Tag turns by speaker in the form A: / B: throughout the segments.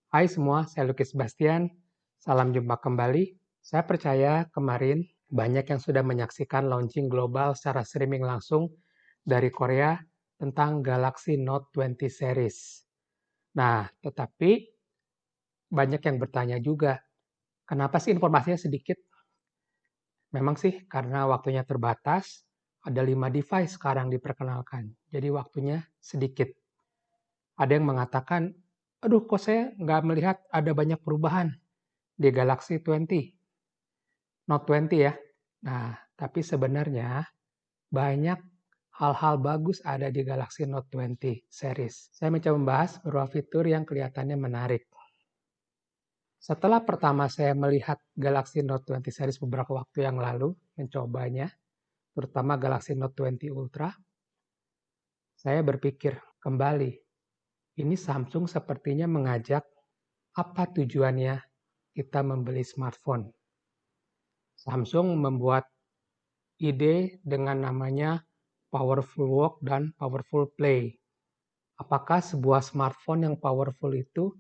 A: Hai semua, saya Lucky Sebastian. Salam jumpa kembali. Saya percaya kemarin banyak yang sudah menyaksikan launching global secara streaming langsung dari Korea tentang Galaxy Note 20 series. Nah, tetapi banyak yang bertanya juga, kenapa sih informasinya sedikit? Memang sih karena waktunya terbatas, ada 5 device sekarang diperkenalkan. Jadi waktunya sedikit. Ada yang mengatakan, aduh kok saya nggak melihat ada banyak perubahan di Galaxy 20, Note 20 ya. Nah, tapi sebenarnya banyak hal-hal bagus ada di Galaxy Note 20 series. Saya mencoba membahas beberapa fitur yang kelihatannya menarik. Setelah pertama saya melihat Galaxy Note 20 series beberapa waktu yang lalu, mencobanya, terutama Galaxy Note 20 Ultra, saya berpikir kembali, ini Samsung sepertinya mengajak apa tujuannya kita membeli smartphone. Samsung membuat ide dengan namanya Powerful Work dan Powerful Play. Apakah sebuah smartphone yang powerful itu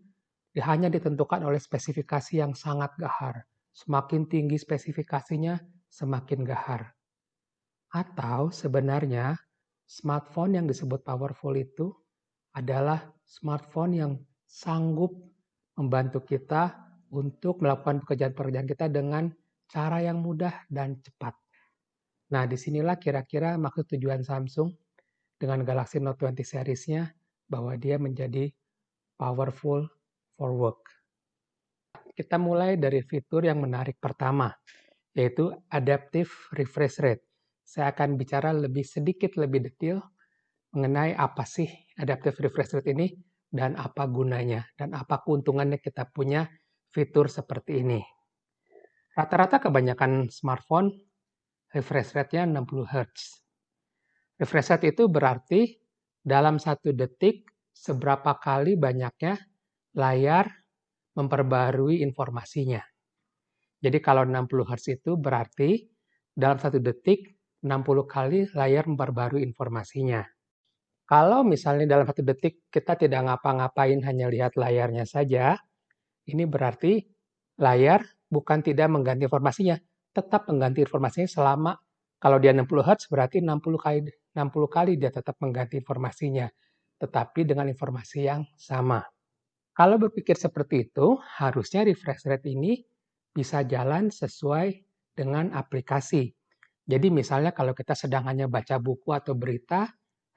A: hanya ditentukan oleh spesifikasi yang sangat gahar? Semakin tinggi spesifikasinya, semakin gahar. Atau sebenarnya smartphone yang disebut powerful itu adalah smartphone yang sanggup membantu kita untuk melakukan pekerjaan-pekerjaan kita dengan cara yang mudah dan cepat. Nah, disinilah kira-kira maksud tujuan Samsung dengan Galaxy Note 20 series-nya bahwa dia menjadi powerful for work. Kita mulai dari fitur yang menarik pertama, yaitu Adaptive Refresh Rate. Saya akan bicara sedikit lebih detail mengenai apa sih Adaptive Refresh Rate ini dan apa gunanya dan apa keuntungannya kita punya fitur seperti ini. Rata-rata kebanyakan smartphone refresh rate-nya 60 Hz. Refresh rate itu berarti dalam 1 detik seberapa kali banyaknya layar memperbarui informasinya. Jadi kalau 60 Hz itu berarti dalam 1 detik 60 kali layar memperbarui informasinya. Kalau misalnya dalam 1 detik kita tidak ngapa-ngapain hanya lihat layarnya saja, ini berarti layar bukan tidak mengganti informasinya, tetap mengganti informasinya selama kalau dia 60 Hz berarti 60 kali dia tetap mengganti informasinya, tetapi dengan informasi yang sama. Kalau berpikir seperti itu, harusnya refresh rate ini bisa jalan sesuai dengan aplikasi. Jadi misalnya kalau kita sedang hanya baca buku atau berita,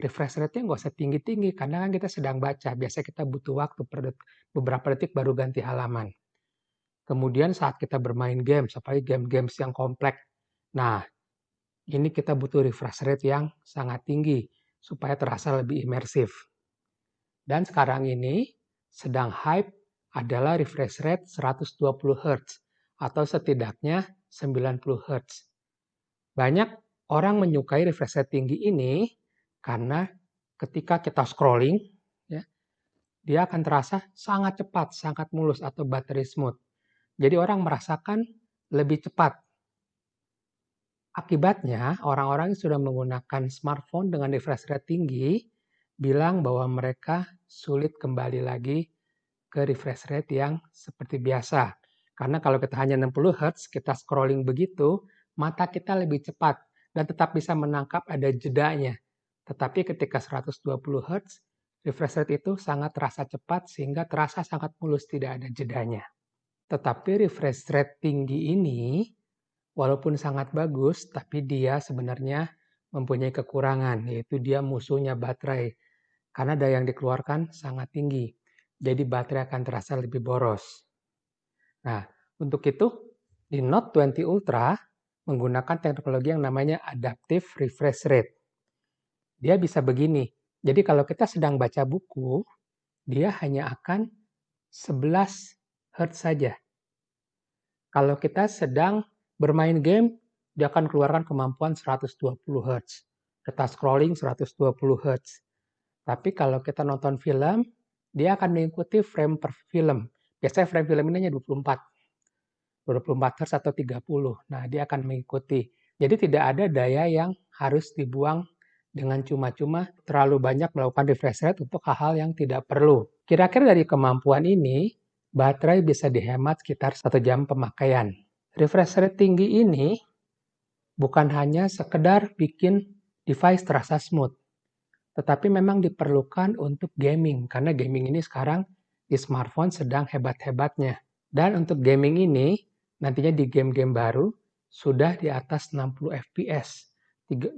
A: refresh rate-nya nggak usah tinggi-tinggi karena kan kita sedang baca. Biasanya kita butuh waktu beberapa detik baru ganti halaman. Kemudian saat kita bermain games, apalagi game-games yang kompleks. Nah, ini kita butuh refresh rate yang sangat tinggi supaya terasa lebih imersif. Dan sekarang ini sedang hype adalah refresh rate 120 Hz atau setidaknya 90 Hz. Banyak orang menyukai refresh rate tinggi ini karena ketika kita scrolling, ya, dia akan terasa sangat cepat, sangat mulus atau battery smooth. Jadi orang merasakan lebih cepat. Akibatnya, orang-orang yang sudah menggunakan smartphone dengan refresh rate tinggi bilang bahwa mereka sulit kembali lagi ke refresh rate yang seperti biasa. Karena kalau kita hanya 60 Hz, kita scrolling begitu, mata kita lebih cepat dan tetap bisa menangkap ada jedanya. Tetapi ketika 120 Hz, refresh rate itu sangat terasa cepat sehingga terasa sangat mulus, tidak ada jedanya. Tetapi refresh rate tinggi ini, walaupun sangat bagus, tapi dia sebenarnya mempunyai kekurangan, yaitu dia musuhnya baterai. Karena daya yang dikeluarkan sangat tinggi. Jadi baterai akan terasa lebih boros. Nah, untuk itu di Note 20 Ultra menggunakan teknologi yang namanya Adaptive Refresh Rate. Dia bisa begini. Jadi kalau kita sedang baca buku, dia hanya akan 11 Hz saja. Kalau kita sedang bermain game, dia akan keluarkan kemampuan 120 Hz. Kita scrolling 120 Hz. Tapi kalau kita nonton film, dia akan mengikuti frame per film. Biasanya frame film ini hanya 24 Hz atau 30. Nah, dia akan mengikuti. Jadi tidak ada daya yang harus dibuang dengan cuma-cuma terlalu banyak melakukan refresh rate untuk hal-hal yang tidak perlu. Kira-kira dari kemampuan ini, baterai bisa dihemat sekitar 1 jam pemakaian. Refresh rate tinggi ini bukan hanya sekedar bikin device terasa smooth, tetapi memang diperlukan untuk gaming, karena gaming ini sekarang di smartphone sedang hebat-hebatnya. Dan untuk gaming ini, nantinya di game-game baru, sudah di atas 60 fps.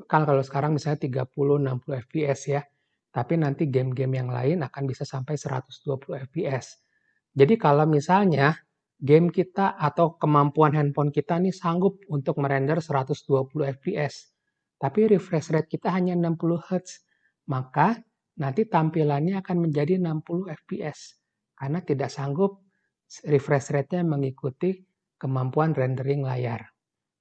A: Kan kalau sekarang misalnya 30-60 fps ya, tapi nanti game-game yang lain akan bisa sampai 120 fps. Jadi kalau misalnya game kita atau kemampuan handphone kita nih sanggup untuk merender 120 fps, tapi refresh rate kita hanya 60 Hz, maka nanti tampilannya akan menjadi 60 fps karena tidak sanggup refresh rate-nya mengikuti kemampuan rendering layar.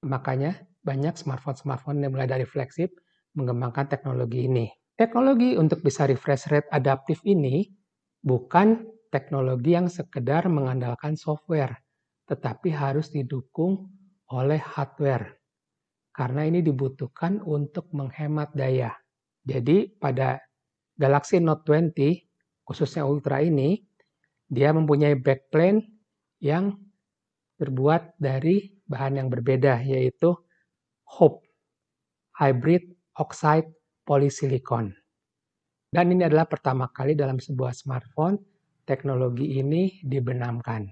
A: Makanya banyak smartphone-smartphone yang mulai dari flagship mengembangkan teknologi ini. Teknologi untuk bisa refresh rate adaptif ini bukan teknologi yang sekedar mengandalkan software, tetapi harus didukung oleh hardware. Karena ini dibutuhkan untuk menghemat daya. Jadi pada Galaxy Note 20, khususnya Ultra ini, dia mempunyai backplane yang terbuat dari bahan yang berbeda, yaitu HOPE, Hybrid Oxide Polysilicon. Dan ini adalah pertama kali dalam sebuah smartphone, teknologi ini dibenamkan.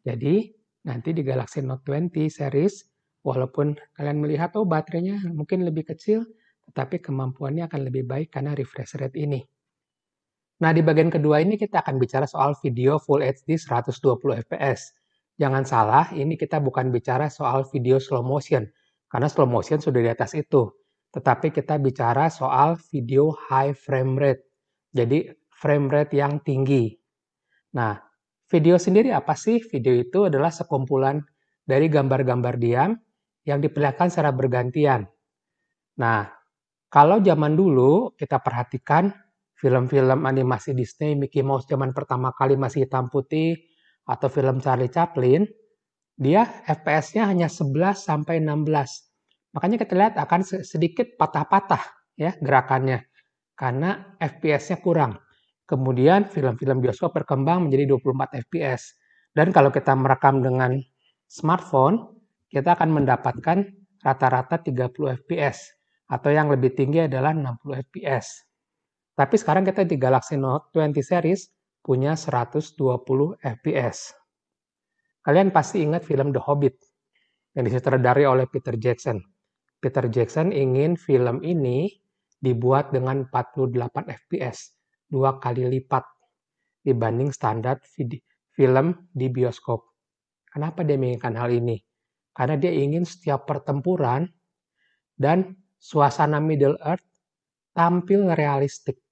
A: Jadi, nanti di Galaxy Note 20 series, walaupun kalian melihat, oh baterainya mungkin lebih kecil, tetapi kemampuannya akan lebih baik karena refresh rate ini. Nah, di bagian kedua ini kita akan bicara soal video Full HD 120 fps. Jangan salah, ini kita bukan bicara soal video slow motion, karena slow motion sudah di atas itu. Tetapi kita bicara soal video high frame rate, jadi frame rate yang tinggi. Nah, video sendiri apa sih? Video itu adalah sekumpulan dari gambar-gambar diam yang diperlihatkan secara bergantian. Nah, kalau zaman dulu kita perhatikan film-film animasi Disney, Mickey Mouse zaman pertama kali masih hitam putih, atau film Charlie Chaplin, dia FPS-nya hanya 11 sampai 16. Makanya kita lihat akan sedikit patah-patah ya gerakannya karena FPS-nya kurang. Kemudian film-film bioskop berkembang menjadi 24 fps. Dan kalau kita merekam dengan smartphone, kita akan mendapatkan rata-rata 30 fps atau yang lebih tinggi adalah 60 fps. Tapi sekarang kita di Galaxy Note 20 series punya 120 fps. Kalian pasti ingat film The Hobbit yang disutradarai oleh Peter Jackson. Peter Jackson ingin film ini dibuat dengan 48 fps, 2 kali lipat dibanding standar film di bioskop. Kenapa dia menginginkan hal ini? Karena dia ingin setiap pertempuran dan suasana Middle Earth tampil realistik.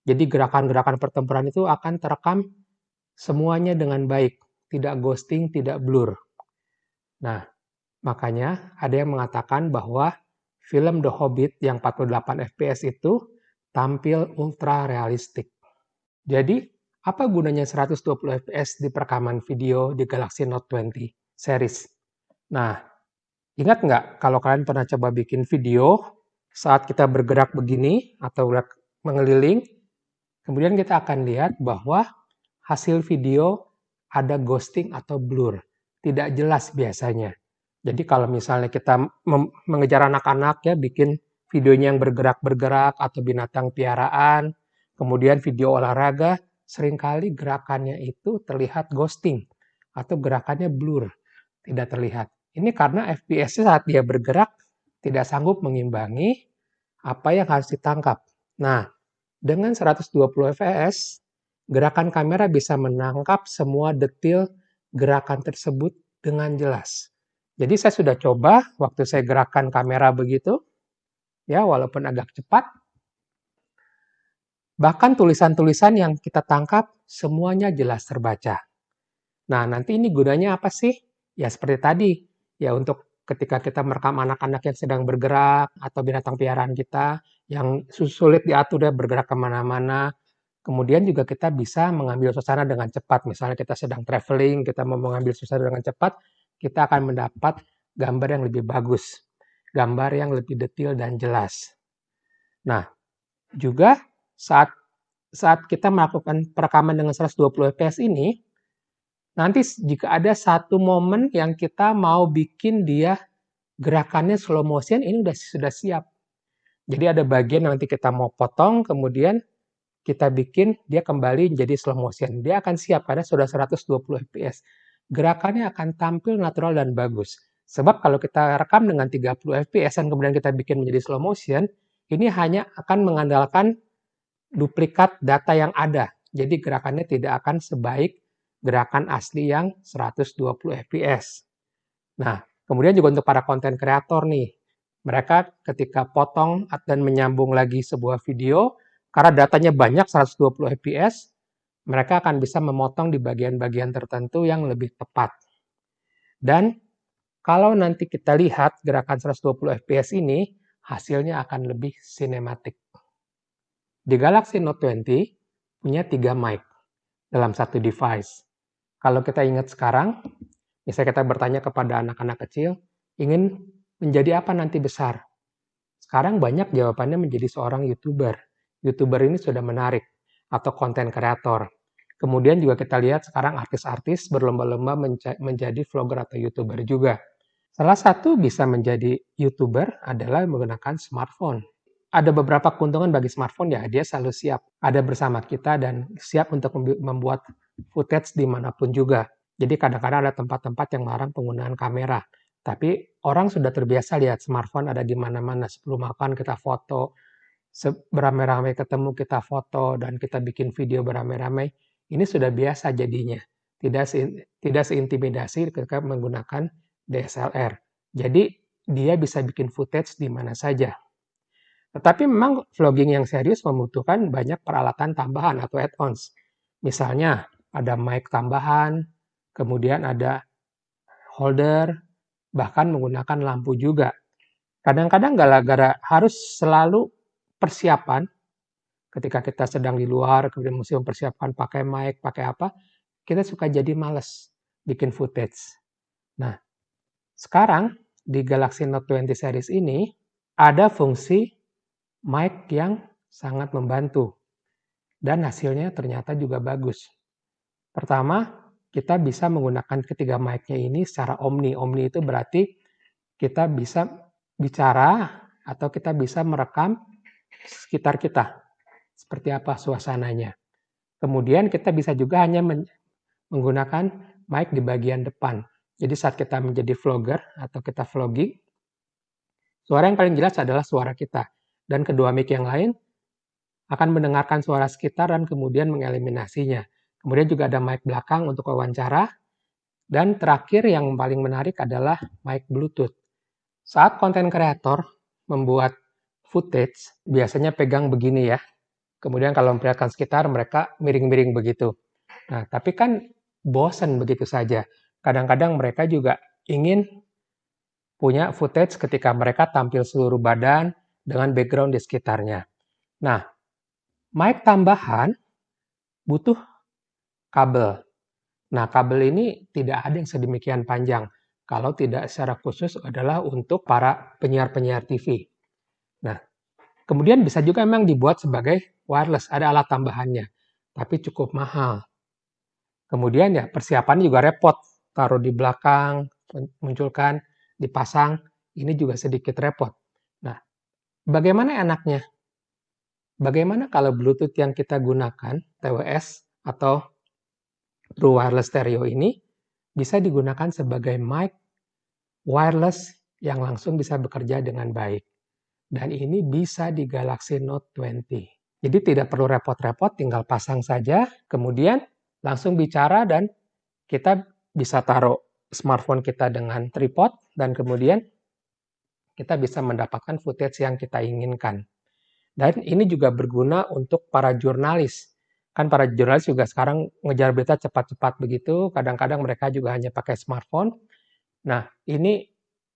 A: Jadi gerakan-gerakan pertempuran itu akan terekam semuanya dengan baik, tidak ghosting, tidak blur. Nah, makanya ada yang mengatakan bahwa film The Hobbit yang 48 fps itu tampil ultra realistik. Jadi, apa gunanya 120 fps di perekaman video di Galaxy Note 20 series? Nah, ingat nggak kalau kalian pernah coba bikin video saat kita bergerak begini atau mengeliling, kemudian kita akan lihat bahwa hasil video ada ghosting atau blur, tidak jelas biasanya. Jadi kalau misalnya kita mengejar anak-anak ya, bikin videonya yang bergerak-bergerak atau binatang piaraan, kemudian video olahraga, seringkali gerakannya itu terlihat ghosting atau gerakannya blur, tidak terlihat. Ini karena FPS saat dia bergerak tidak sanggup mengimbangi apa yang harus ditangkap. Nah, dengan 120 fps, gerakan kamera bisa menangkap semua detail gerakan tersebut dengan jelas. Jadi saya sudah coba waktu saya gerakan kamera begitu, ya walaupun agak cepat. Bahkan tulisan-tulisan yang kita tangkap semuanya jelas terbaca. Nah, nanti ini gunanya apa sih? Ya seperti tadi, ya untuk ketika kita merekam anak-anak yang sedang bergerak atau binatang piaraan kita yang sulit diatur ya bergerak kemana-mana. Kemudian juga kita bisa mengambil suasana dengan cepat. Misalnya kita sedang traveling, kita mau mengambil suasana dengan cepat, kita akan mendapat gambar yang lebih bagus, gambar yang lebih detail dan jelas. Nah, juga saat kita melakukan perekaman dengan 120 fps ini, Nanti jika ada satu momen yang kita mau bikin dia gerakannya slow motion, ini sudah siap. Jadi ada bagian nanti kita mau potong, kemudian kita bikin dia kembali menjadi slow motion. Dia akan siap karena sudah 120 fps. Gerakannya akan tampil natural dan bagus. Sebab kalau kita rekam dengan 30 fps dan kemudian kita bikin menjadi slow motion, ini hanya akan mengandalkan duplikat data yang ada. Jadi gerakannya tidak akan sebaik gerakan asli yang 120 fps. Nah, kemudian juga untuk para konten kreator nih, mereka ketika potong dan menyambung lagi sebuah video, karena datanya banyak 120 fps, mereka akan bisa memotong di bagian-bagian tertentu yang lebih tepat. Dan kalau nanti kita lihat gerakan 120 fps ini, hasilnya akan lebih sinematik. Di Galaxy Note 20 punya 3 mic dalam satu device. Kalau kita ingat sekarang, misalnya kita bertanya kepada anak-anak kecil, ingin menjadi apa nanti besar? Sekarang banyak jawabannya menjadi seorang YouTuber. YouTuber ini sudah menarik, atau konten kreator. Kemudian juga kita lihat sekarang artis-artis berlomba-lomba menjadi vlogger atau YouTuber juga. Salah satu bisa menjadi YouTuber adalah menggunakan smartphone. Ada beberapa keuntungan bagi smartphone ya, dia selalu siap ada bersama kita dan siap untuk membuat footage dimanapun juga. Jadi kadang-kadang ada tempat-tempat yang melarang penggunaan kamera. Tapi orang sudah terbiasa lihat smartphone ada di mana-mana. Sebelum makan kita foto, beramai-ramai ketemu kita foto, dan kita bikin video beramai-ramai. Ini sudah biasa jadinya. Tidak seintimidasi ketika menggunakan DSLR. Jadi dia bisa bikin footage di mana saja. Tetapi memang vlogging yang serius membutuhkan banyak peralatan tambahan atau add-ons. Misalnya ada mic tambahan, kemudian ada holder, bahkan menggunakan lampu juga. Kadang-kadang gara-gara harus selalu persiapan, ketika kita sedang di luar, kemudian mesti mempersiapkan pakai mic, pakai apa, kita suka jadi males bikin footage. Nah, sekarang di Galaxy Note 20 series ini ada fungsi mic yang sangat membantu. Dan hasilnya ternyata juga bagus. Pertama, kita bisa menggunakan ketiga mic-nya ini secara omni. Omni itu berarti kita bisa bicara atau kita bisa merekam sekitar kita. Seperti apa suasananya. Kemudian kita bisa juga hanya menggunakan mic di bagian depan. Jadi saat kita menjadi vlogger atau kita vlogging, suara yang paling jelas adalah suara kita. Dan kedua mic yang lain akan mendengarkan suara sekitar dan kemudian mengeliminasinya. Kemudian juga ada mic belakang untuk wawancara. Dan terakhir yang paling menarik adalah mic Bluetooth. Saat konten kreator membuat footage, biasanya pegang begini ya. Kemudian kalau memperlihatkan sekitar, mereka miring-miring begitu. Nah, tapi kan bosan begitu saja. Kadang-kadang mereka juga ingin punya footage ketika mereka tampil seluruh badan dengan background di sekitarnya. Nah, mic tambahan butuh kabel. Nah, kabel ini tidak ada yang sedemikian panjang. Kalau tidak secara khusus adalah untuk para penyiar-penyiar TV. Nah, kemudian bisa juga memang dibuat sebagai wireless, ada alat tambahannya. Tapi cukup mahal. Kemudian ya persiapannya juga repot. Taruh di belakang, munculkan, dipasang, ini juga sedikit repot. Nah, bagaimana enaknya? Bagaimana kalau Bluetooth yang kita gunakan, TWS atau True Wireless Stereo ini, bisa digunakan sebagai mic wireless yang langsung bisa bekerja dengan baik. Dan ini bisa di Galaxy Note 20. Jadi tidak perlu repot-repot, tinggal pasang saja, kemudian langsung bicara dan kita bisa taruh smartphone kita dengan tripod dan kemudian kita bisa mendapatkan footage yang kita inginkan. Dan ini juga berguna untuk para jurnalis. Kan para jurnalis juga sekarang ngejar berita cepat-cepat begitu, kadang-kadang mereka juga hanya pakai smartphone. Nah, ini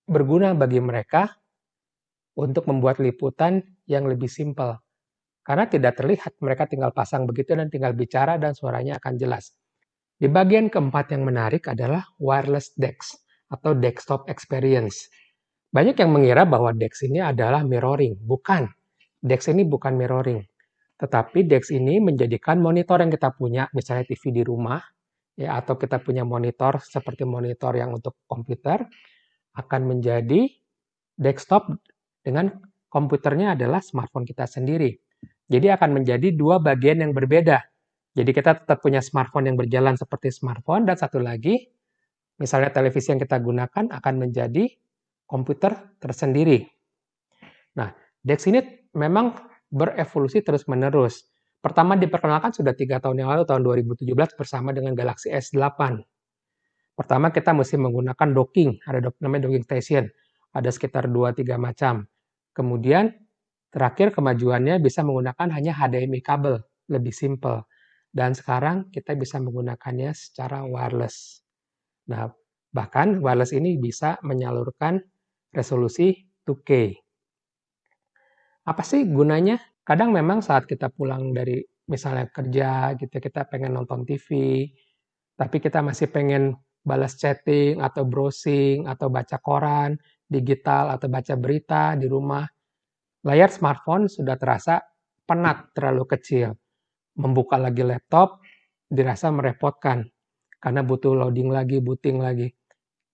A: berguna bagi mereka untuk membuat liputan yang lebih simpel. Karena tidak terlihat, mereka tinggal pasang begitu dan tinggal bicara dan suaranya akan jelas. Di bagian keempat yang menarik adalah wireless DeX atau desktop experience. Banyak yang mengira bahwa DeX ini adalah mirroring. Bukan. DeX ini bukan mirroring. Tetapi DeX ini menjadikan monitor yang kita punya, misalnya TV di rumah, ya, atau kita punya monitor seperti monitor yang untuk komputer, akan menjadi desktop dengan komputernya adalah smartphone kita sendiri. Jadi akan menjadi dua bagian yang berbeda. Jadi kita tetap punya smartphone yang berjalan seperti smartphone, dan satu lagi, misalnya televisi yang kita gunakan akan menjadi komputer tersendiri. Nah, DeX ini memang berevolusi terus-menerus. Pertama diperkenalkan sudah 3 tahun yang lalu, tahun 2017 bersama dengan Galaxy S8. Pertama kita mesti menggunakan docking, ada namanya docking station. Ada sekitar 2-3 macam. Kemudian terakhir kemajuannya bisa menggunakan hanya HDMI kabel, lebih simple. Dan sekarang kita bisa menggunakannya secara wireless. Nah, bahkan wireless ini bisa menyalurkan resolusi 2K. Apa sih gunanya? Kadang memang saat kita pulang dari misalnya kerja gitu, kita pengen nonton TV, tapi kita masih pengen balas chatting atau browsing atau baca koran digital atau baca berita di rumah. Layar smartphone sudah terasa penat, terlalu kecil. Membuka lagi laptop dirasa merepotkan karena butuh loading lagi, booting lagi,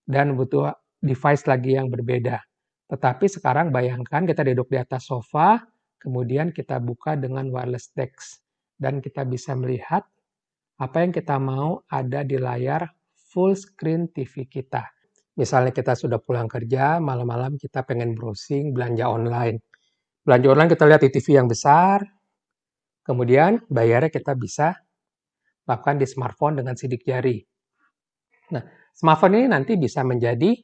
A: dan butuh device lagi yang berbeda. Tetapi sekarang bayangkan kita duduk di atas sofa, kemudian kita buka dengan wireless DeX, dan kita bisa melihat apa yang kita mau ada di layar full screen TV kita. Misalnya kita sudah pulang kerja, malam-malam kita pengen browsing, belanja online. Belanja online kita lihat di TV yang besar, kemudian bayarnya kita bisa lakukan di smartphone dengan sidik jari. Nah, smartphone ini nanti bisa menjadi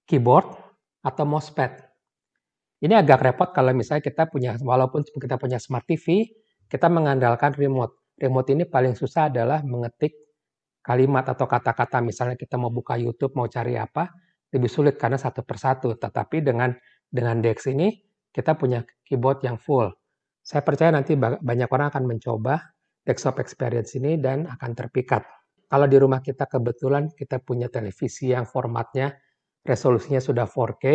A: keyboard atau mousepad. Ini agak repot kalau misalnya kita punya, walaupun kita punya smart TV, kita mengandalkan remote. Remote ini paling susah adalah mengetik kalimat atau kata-kata. Misalnya kita mau buka YouTube, mau cari apa, lebih sulit karena satu persatu. Tetapi dengan DeX ini, kita punya keyboard yang full. Saya percaya nanti banyak orang akan mencoba desktop experience ini dan akan terpikat. Kalau di rumah kita kebetulan kita punya televisi yang formatnya resolusinya sudah 4K,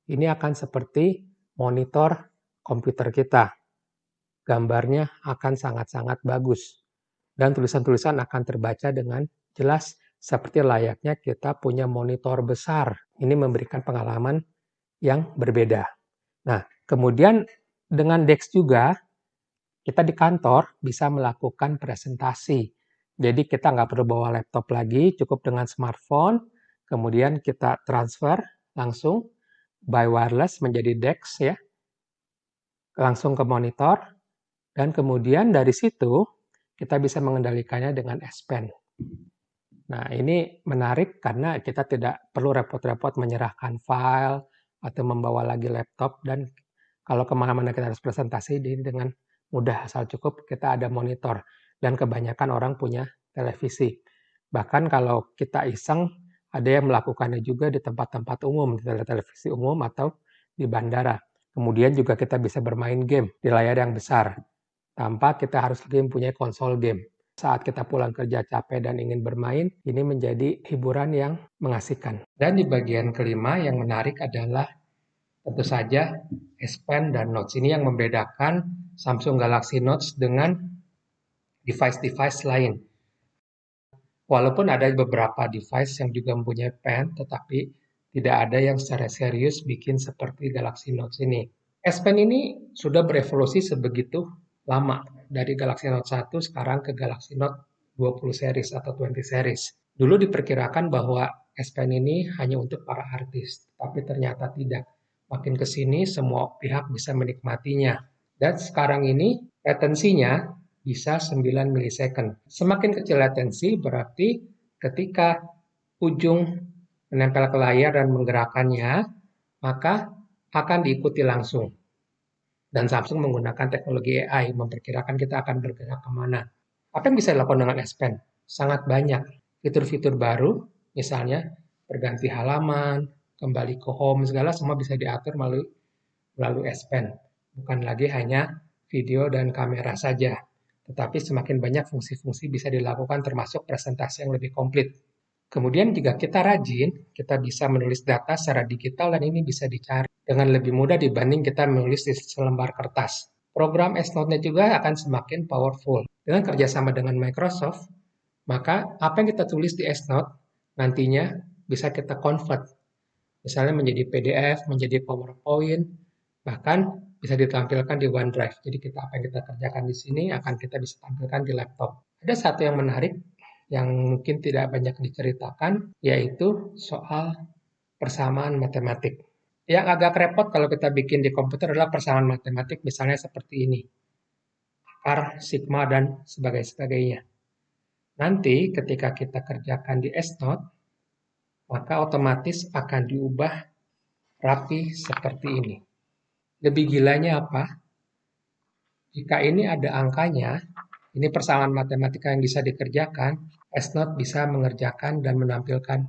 A: ini akan seperti monitor komputer kita. Gambarnya akan sangat-sangat bagus. Dan tulisan-tulisan akan terbaca dengan jelas seperti layaknya kita punya monitor besar. Ini memberikan pengalaman yang berbeda. Nah, kemudian dengan DeX juga, kita di kantor bisa melakukan presentasi. Jadi kita nggak perlu bawa laptop lagi, cukup dengan smartphone, kemudian kita transfer langsung by wireless menjadi DeX ya, langsung ke monitor, dan kemudian dari situ kita bisa mengendalikannya dengan S Pen. Nah, ini menarik karena kita tidak perlu repot-repot menyerahkan file atau membawa lagi laptop, dan kalau kemana-mana kita harus presentasi dengan mudah, asal cukup kita ada monitor, dan kebanyakan orang punya televisi. Bahkan kalau kita iseng, ada yang melakukannya juga di tempat-tempat umum, di televisi umum atau di bandara. Kemudian juga kita bisa bermain game di layar yang besar, tanpa kita harus lagi mempunyai konsol game. Saat kita pulang kerja capek dan ingin bermain, ini menjadi hiburan yang mengasihkan. Dan di bagian kelima yang menarik adalah tentu saja S Pen dan Notes. Ini yang membedakan Samsung Galaxy Notes dengan device-device lain. Walaupun ada beberapa device yang juga mempunyai pen, tetapi tidak ada yang secara serius bikin seperti Galaxy Note ini. S Pen ini sudah berevolusi sebegitu lama. Dari Galaxy Note 1 sekarang ke Galaxy Note 20 series atau 20 series. Dulu diperkirakan bahwa S Pen ini hanya untuk para artis, tapi ternyata tidak. Makin ke sini semua pihak bisa menikmatinya. Dan sekarang ini latensinya bisa 9 milisecond. Semakin kecil latensi berarti ketika ujung menempel ke layar dan menggerakkannya, maka akan diikuti langsung. Dan Samsung menggunakan teknologi AI, memperkirakan kita akan bergerak kemana. Apa yang bisa dilakukan dengan S Pen? Sangat banyak. Fitur-fitur baru, misalnya berganti halaman, kembali ke home, segala semua bisa diatur melalui S Pen. Bukan lagi hanya video dan kamera saja. Tetapi semakin banyak fungsi-fungsi bisa dilakukan termasuk presentasi yang lebih komplit. Kemudian jika kita rajin, kita bisa menulis data secara digital dan ini bisa dicari dengan lebih mudah dibanding kita menulis di selembar kertas. Program S Note-nya juga akan semakin powerful. Dengan kerjasama dengan Microsoft, Maka apa yang kita tulis di EndNote nantinya bisa kita convert, misalnya menjadi PDF, menjadi PowerPoint, bahkan bisa ditampilkan di OneDrive. Jadi apa yang kita kerjakan di sini akan kita bisa tampilkan di laptop. Ada satu yang menarik yang mungkin tidak banyak diceritakan, yaitu soal persamaan matematik. Yang agak repot kalau kita bikin di komputer adalah persamaan matematik, misalnya seperti ini. Akar, sigma, dan sebagainya. Nanti ketika kita kerjakan di EndNote, maka otomatis akan diubah rapi seperti ini. Lebih gilanya apa? Jika ini ada angkanya, ini persamaan matematika yang bisa dikerjakan, EndNote bisa mengerjakan dan menampilkan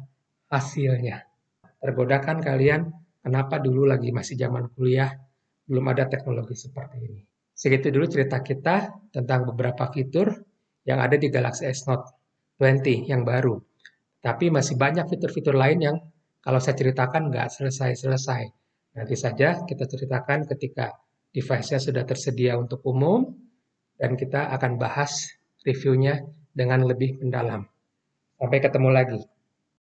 A: hasilnya. Tergoda kan kalian, kenapa dulu lagi masih zaman kuliah, belum ada teknologi seperti ini. Segitu dulu cerita kita tentang beberapa fitur yang ada di Galaxy S-Note 20 yang baru. Tapi masih banyak fitur-fitur lain yang kalau saya ceritakan nggak selesai-selesai. Nanti saja kita ceritakan ketika device-nya sudah tersedia untuk umum, dan kita akan bahas reviewnya dengan lebih mendalam. Sampai ketemu lagi.